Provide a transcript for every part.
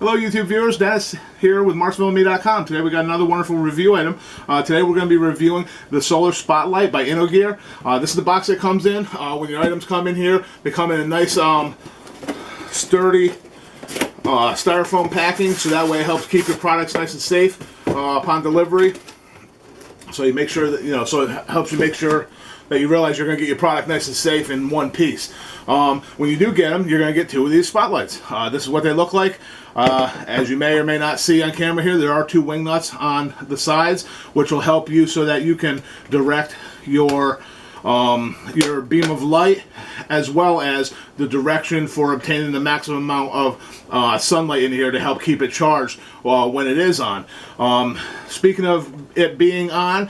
Hello YouTube viewers, Dennis here with MarksvilleandMe.com. Today we got another wonderful review item. Today we're going to be reviewing the Solar Spotlight by InnoGear. This is the box that comes in. When your items come in here, they come in a nice sturdy styrofoam packing, so that way it helps keep your products nice and safe upon delivery. So you make sure that, so it helps you make sure that you realize you're going to get your product nice and safe in one piece. When you do get them, you're going to get two of these spotlights. This is what they look like. As you may or may not see on camera here, there are two wing nuts on the sides, which will help you so that you can direct your beam of light, as well as the direction for obtaining the maximum amount of sunlight in here to help keep it charged when it is on. Speaking of it being on,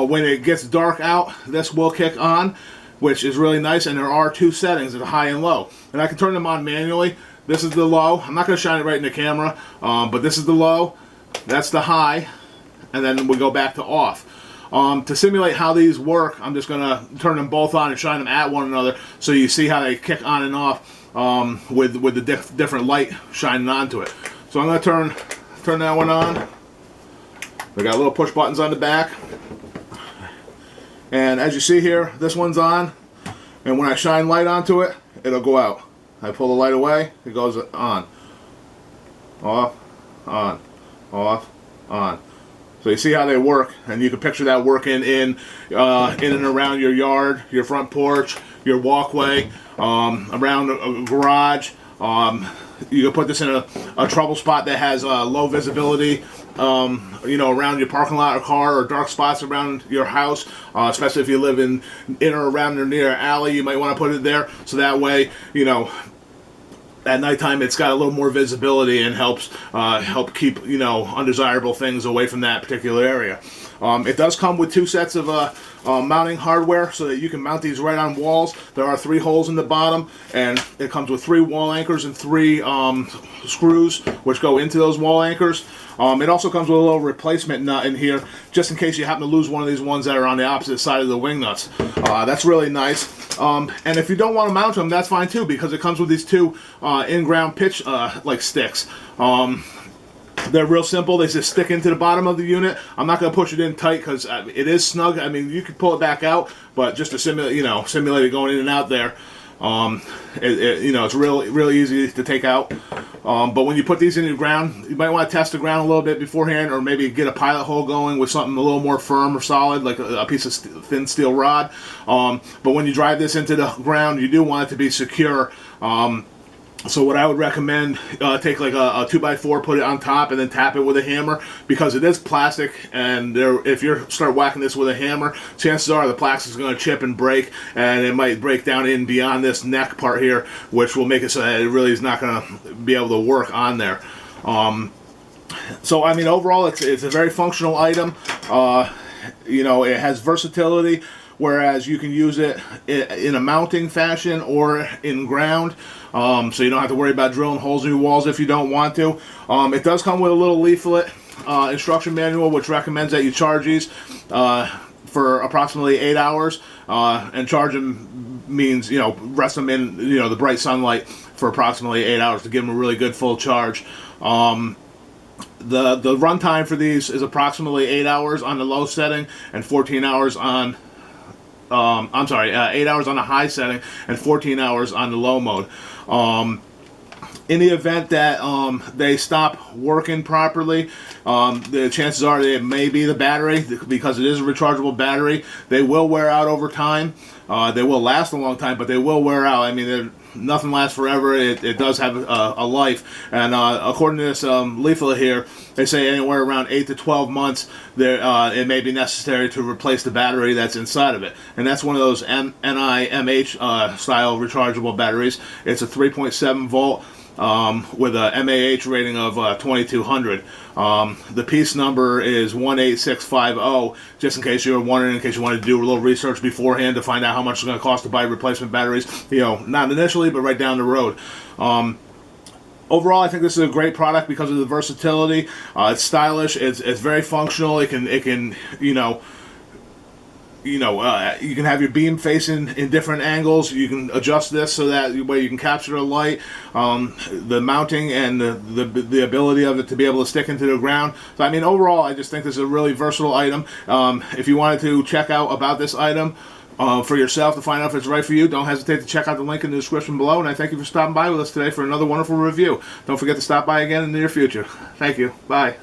when it gets dark out, this will kick on, which is really nice, and there are two settings, the high and low. And I can turn them on manually. This is the low. I'm not going to shine it right in the camera, but this is the low, that's the high, and then we go back to off. To simulate how these work, I'm just going to turn them both on and shine them at one another so you see how they kick on and off with the different light shining onto it. So I'm going to turn that one on. They got little push buttons on the back. And as you see here, this one's on, and when I shine light onto it, it'll go out. I pull the light away, it goes on. Off, on, off, on. So you see how they work, and you can picture that working in and around your yard, your front porch, your walkway, around a garage. You can put this in a trouble spot that has low visibility, around your parking lot or car, or dark spots around your house, especially if you live in or around or near an alley. You might want to put it there, so that way, at nighttime it's got a little more visibility and help keep undesirable things away from that particular area. It does come with two sets of mounting hardware so that you can mount these right on walls. There are 3 holes in the bottom, and it comes with 3 wall anchors and 3 screws which go into those wall anchors. It also comes with a little replacement nut in here, just in case you happen to lose one of these ones that are on the opposite side of the wing nuts. That's really nice. And if you don't want to mount them, that's fine too, because it comes with these 2 in-ground pitch like sticks. They're real simple. They just stick into the bottom of the unit. I'm not going to push it in tight because it is snug. I mean, you can pull it back out, but just to simulate it going in and out there, it's really easy to take out. But when you put these in the ground, you might want to test the ground a little bit beforehand, or maybe get a pilot hole going with something a little more firm or solid, like a piece of thin steel rod. But when you drive this into the ground, you do want it to be secure. So what I would recommend, take like a 2x4, put it on top, and then tap it with a hammer, because it is plastic, and if you start whacking this with a hammer, chances are the plastic is going to chip and break, and it might break down in beyond this neck part here, which will make it so that it really is not going to be able to work on there. So I mean, overall, it's a very functional item. It has versatility, whereas you can use it in a mounting fashion or in ground, so you don't have to worry about drilling holes in your walls if you don't want to. It does come with a little leaflet instruction manual, which recommends that you charge these for approximately 8 hours, and charge them means rest them in the bright sunlight for approximately 8 hours to give them a really good full charge. The runtime for these is approximately 8 hours on the low setting and 14 hours on 8 hours on the high setting and 14 hours on the low mode. In the event that they stop working properly, the chances are that it may be the battery, because it is a rechargeable battery. They will wear out over time. They will last a long time, but they will wear out. I mean, nothing lasts forever. It does have a life, and according to this leaflet here, they say anywhere around 8 to 12 months it may be necessary to replace the battery that's inside of it. And that's one of those NIMH style rechargeable batteries. It's a 3.7 volt with a MAH rating of 2200. The piece number is 18650, just in case you were wondering, in case you wanted to do a little research beforehand to find out how much it's going to cost to buy replacement batteries, not initially, but right down the road. Overall, I think this is a great product because of the versatility. It's stylish. It's very functional. It can you know, you can have your beam facing in different angles. You can adjust this so that way you can capture the light, the mounting, and the ability of it to be able to stick into the ground. So I mean, overall, I just think this is a really versatile item. If you wanted to check out about this item for yourself to find out if it's right for you, don't hesitate to check out the link in the description below. And I thank you for stopping by with us today for another wonderful review. Don't forget to stop by again in the near future. Thank you. Bye.